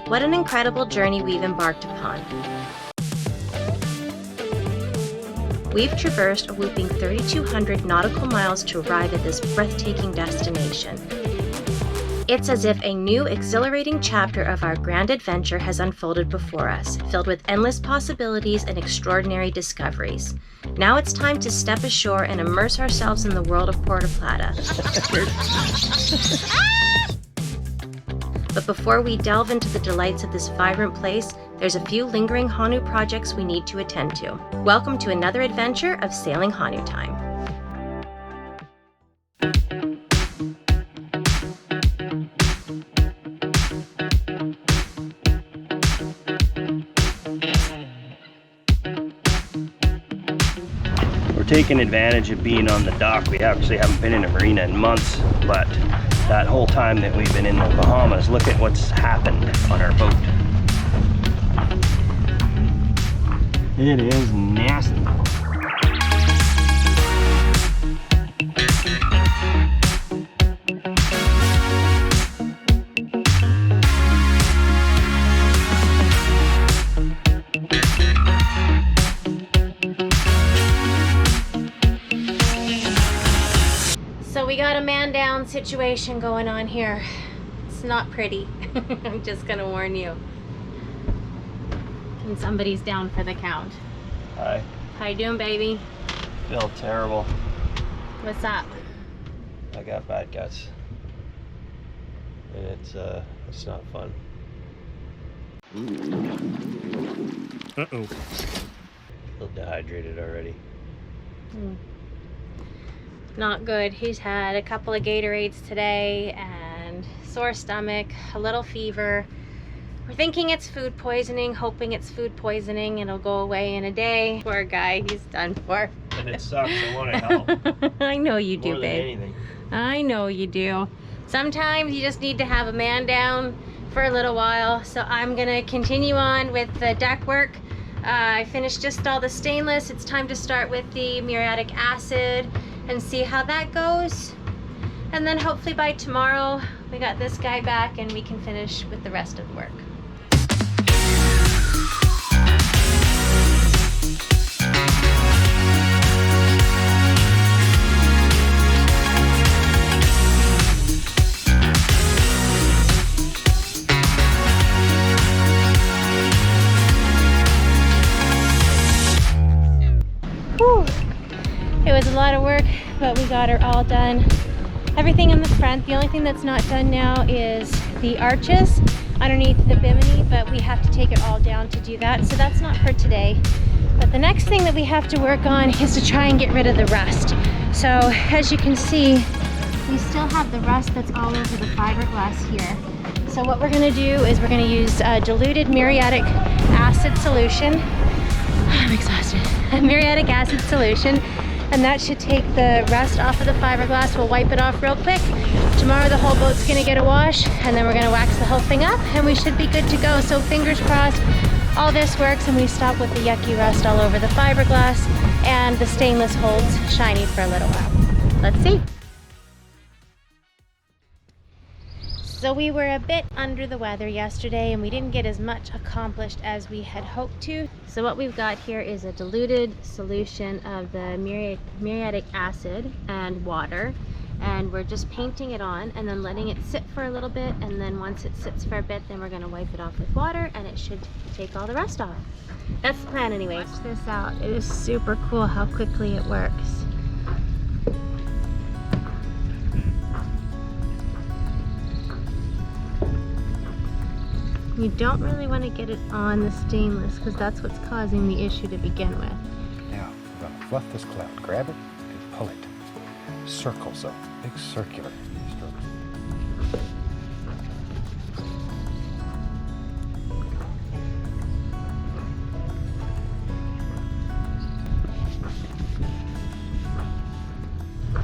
What an incredible journey we've embarked upon. We've traversed a whooping 3,200 nautical miles to arrive at this breathtaking destination. It's as if a new, exhilarating chapter of our grand adventure has unfolded before us, filled with endless possibilities and extraordinary discoveries. Now it's time to step ashore and immerse ourselves in the world of Puerto Plata. But before we delve into the delights of this vibrant place, there's a few lingering Honu projects we need to attend to. Welcome to another adventure of Sailing Honu Time. We're taking advantage of being on the dock. We actually haven't been in a marina in months, but that whole time that we've been in the Bahamas, look at what's happened on our boat. It is nasty. So we got a man down situation going on here. It's not pretty. I'm just gonna warn you. And somebody's down for the count. Hi. How you doing, baby? Feel terrible. What's up? I got bad guts. And it's not fun. Uh-oh. Feel dehydrated already. Not good. He's had a couple of Gatorades today and sore stomach, a little fever. We're thinking it's food poisoning, hoping it's food poisoning and it'll go away in a day. Poor guy, he's done for. And it sucks. I want to help. I know you do, More than babe. anything. I know you do. Sometimes you just need to have a man down for a little while. So I'm gonna continue on with the deck work. I finished just all the stainless. It's time to start with the muriatic acid and see how that goes. And then hopefully by tomorrow, we got this guy back and we can finish with the rest of the work. Whew. It was a lot of work, but we got her all done. Everything in the front. The only thing that's not done now is the arches underneath the bimini, but we have to take it all down to do that. So that's not for today. But the next thing that we have to work on is to try and get rid of the rust. So as you can see, we still have the rust that's all over the fiberglass here. So what we're gonna do is we're gonna use diluted muriatic acid solution. I'm exhausted. A muriatic acid solution, and that should take the rust off of the fiberglass. We'll wipe it off real quick. Tomorrow the whole boat's gonna get a wash, and then we're gonna wax the whole thing up, and we should be good to go. So fingers crossed, all this works, and we stop with the yucky rust all over the fiberglass, and the stainless holds shiny for a little while. Let's see. So we were a bit under the weather yesterday and we didn't get as much accomplished as we had hoped to. So what we've got here is a diluted solution of the muriatic acid and water, and we're just painting it on and then letting it sit for a little bit, and then once it sits for a bit, then we're going to wipe it off with water and it should take all the rust off. That's the plan anyway. Check this out. It is super cool how quickly it works. You don't really want to get it on the stainless because that's what's causing the issue to begin with. Now, we're going to fluff this cloud. Grab it and pull it. Circles up, big circular strokes.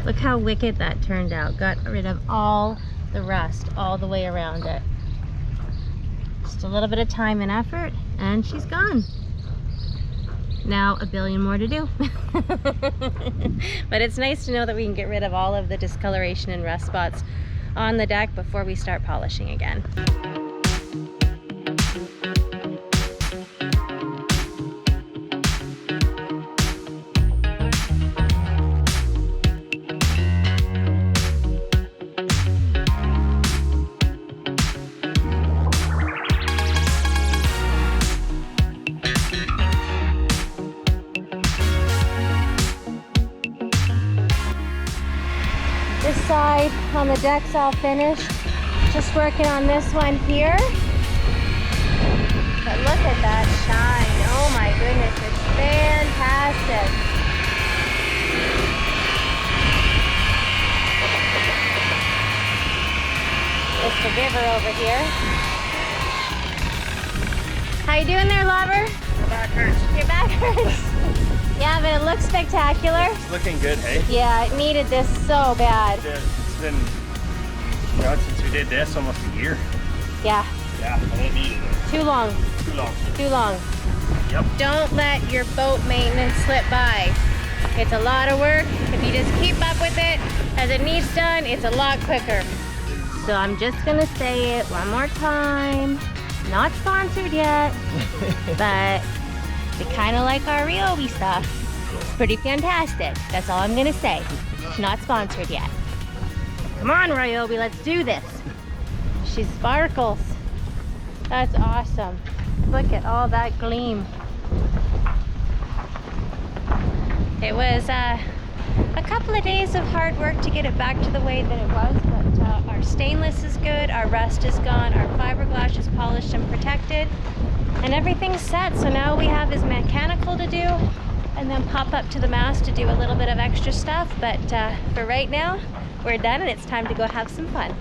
Look how wicked that turned out. Got rid of all the rust all the way around it. Just a little bit of time and effort, and she's gone. Now a billion more to do. But it's nice to know that we can get rid of all of the discoloration and rust spots on the deck before we start polishing again. This side on the deck's all finished. Just working on this one here. But look at that shine. Oh my goodness, it's fantastic. It's the river over here. How you doing there, lover? My back hurts. Your back hurts. Yeah, but it looks spectacular. It's looking good, hey? Yeah, it needed this so bad. It's been, you know, since we did this, almost a year. Yeah. Yeah, and it needed it. Too long. Too long. Too long. Yep. Don't let your boat maintenance slip by. It's a lot of work. If you just keep up with it as it needs done, it's a lot quicker. So I'm just gonna say it one more time. Not sponsored yet, but we kind of like our Ryobi stuff. It's pretty fantastic. That's all I'm gonna say. Not sponsored yet. Come on, Ryobi, let's do this. She sparkles. That's awesome. Look at all that gleam. It was a couple of days of hard work to get it back to the way that it was, but our stainless is good, our rust is gone, our fiberglass is polished and protected, and everything's set. So now we have is mechanical to do, and then pop up to the mast to do a little bit of extra stuff. But for right now, we're done, and it's time to go have some fun.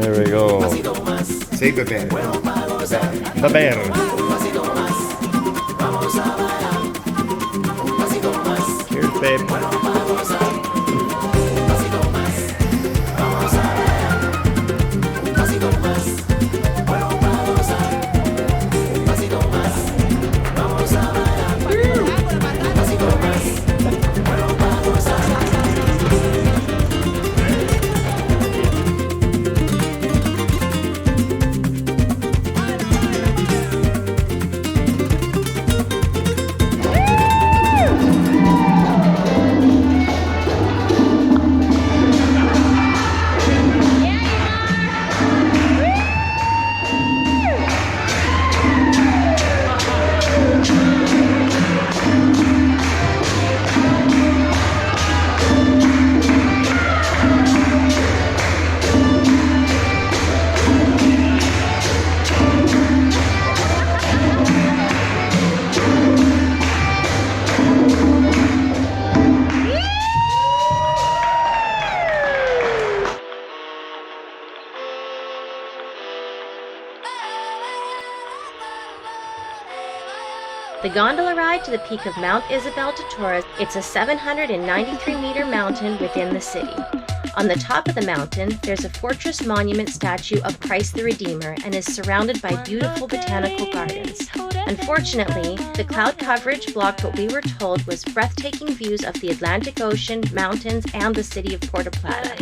There we go. Say beber. Beber. Cheers, babe. The gondola ride to the peak of Mount Isabel de Torres, it's a 793-meter mountain within the city. On the top of the mountain, there's a fortress monument statue of Christ the Redeemer and is surrounded by beautiful botanical gardens. Unfortunately, the cloud coverage blocked what we were told was breathtaking views of the Atlantic Ocean, mountains, and the city of Puerto Plata.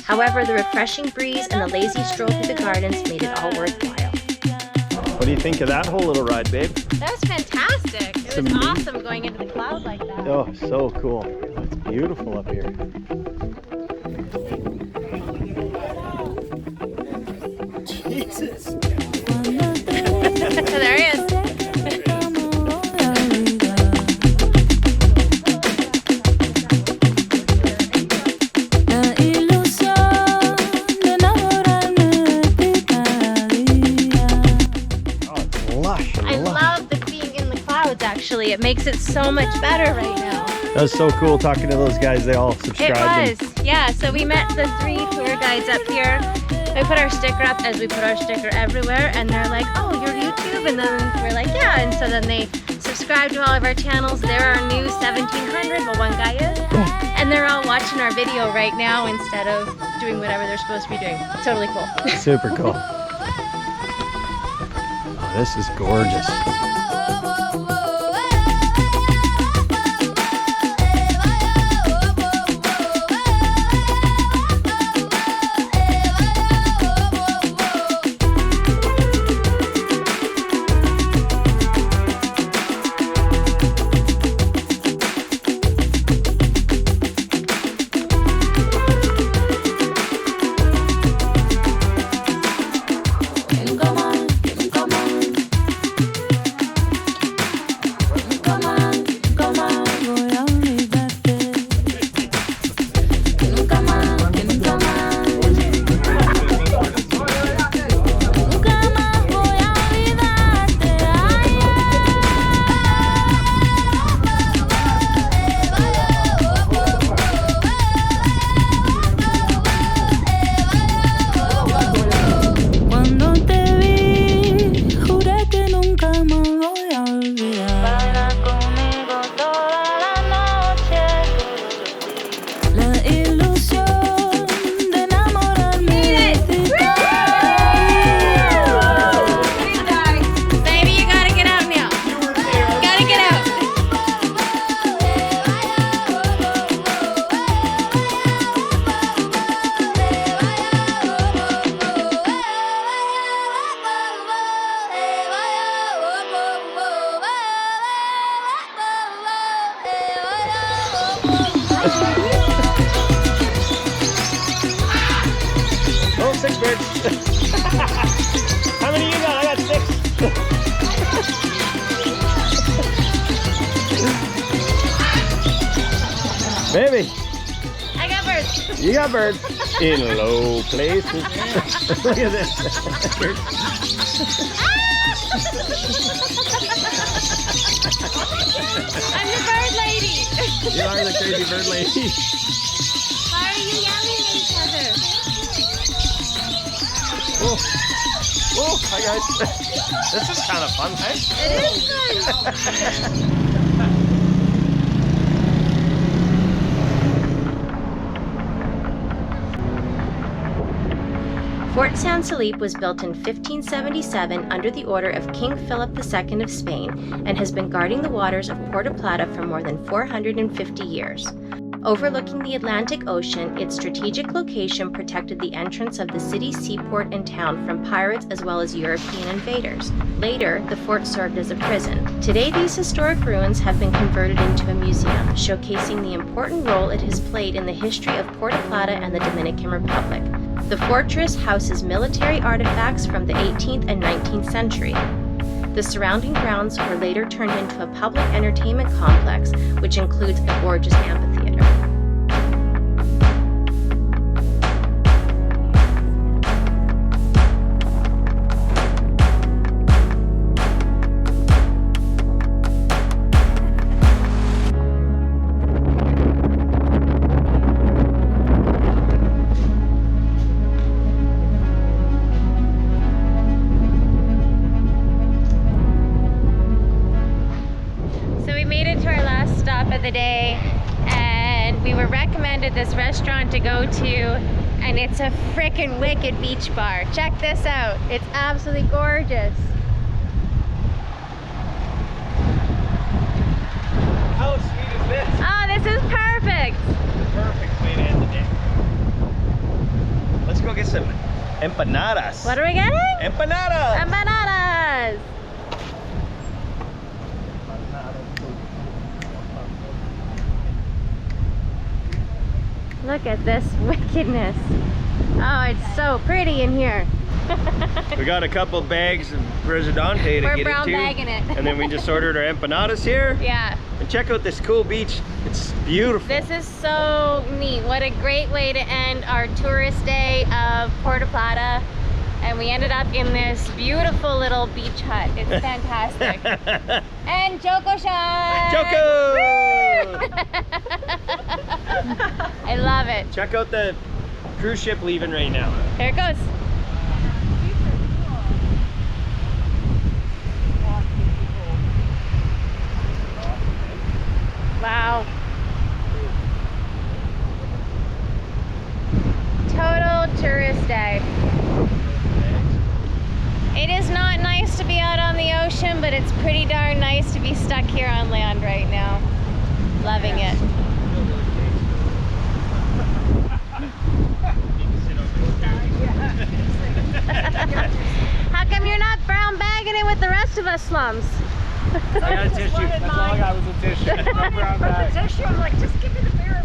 However, the refreshing breeze and the lazy stroll through the gardens made it all worthwhile. What do you think of that whole little ride, babe? That was fantastic. It was awesome going into the cloud like that. Oh, so cool. It's beautiful up here. Jesus. There he is. Actually, it makes it so much better right now. That was so cool talking to those guys. They all subscribed. It was, yeah. So we met the 3 tour guides up here. We put our sticker up as we put our sticker everywhere, and they're like, "Oh, you're YouTube?" And then we're like, "Yeah." And so then they subscribe to all of our channels. They're our new 1700. Well, one guy is, and they're all watching our video right now instead of doing whatever they're supposed to be doing. Totally cool. Super cool. Oh, this is gorgeous. Oh, 6 birds. How many you got? I got 6. Baby. I got birds. You got birds. In low places. Look at this. I'm the bird lady. You are the crazy bird lady. Why are you yelling at each other? Oh, oh, hi guys. This is kind of fun, hey? It is fun. Fort San Felipe was built in 1577 under the order of King Philip II of Spain and has been guarding the waters of Puerto Plata for more than 450 years. Overlooking the Atlantic Ocean, its strategic location protected the entrance of the city's seaport and town from pirates as well as European invaders. Later, the fort served as a prison. Today, these historic ruins have been converted into a museum, showcasing the important role it has played in the history of Puerto Plata and the Dominican Republic. The fortress houses military artifacts from the 18th and 19th century. The surrounding grounds were later turned into a public entertainment complex, which includes a gorgeous amphitheater. The day, restaurant to go to, and it's a frickin' wicked beach bar. Check this out. It's absolutely gorgeous. How sweet is this? Oh, this is perfect. Perfect way to end the day. Let's go get some empanadas. What are we getting? Empanadas! Empanadas. Look at this wickedness. Oh, it's so pretty in here. We got a couple bags of Presidente to We're get brown into. bagging it. And then we just ordered our empanadas here. Yeah. And check out this cool beach. It's beautiful. This is so neat. What a great way to end our tourist day of Puerto Plata. And we ended up in this beautiful little beach hut. It's fantastic. And Choco shot! Choco! I love it. Check out the cruise ship leaving right now. Here it goes. Wow. Total tourist day. It is not nice to be out on the ocean, but it's pretty darn nice to be stuck here on land right now. Loving it. How come you're not brown bagging it with the rest of us slums? I got a tissue. That's all I got was a tissue. No brown bag. Tissue, I'm like, just give me the beer.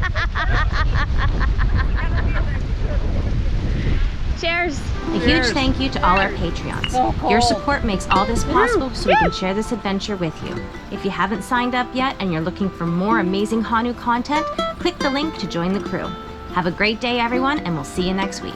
Cheers. A huge thank you to all our Patreons. Your support makes all this possible so we can share this adventure with you. If you haven't signed up yet and you're looking for more amazing Honu content, click the link to join the crew. Have a great day, everyone, and we'll see you next week.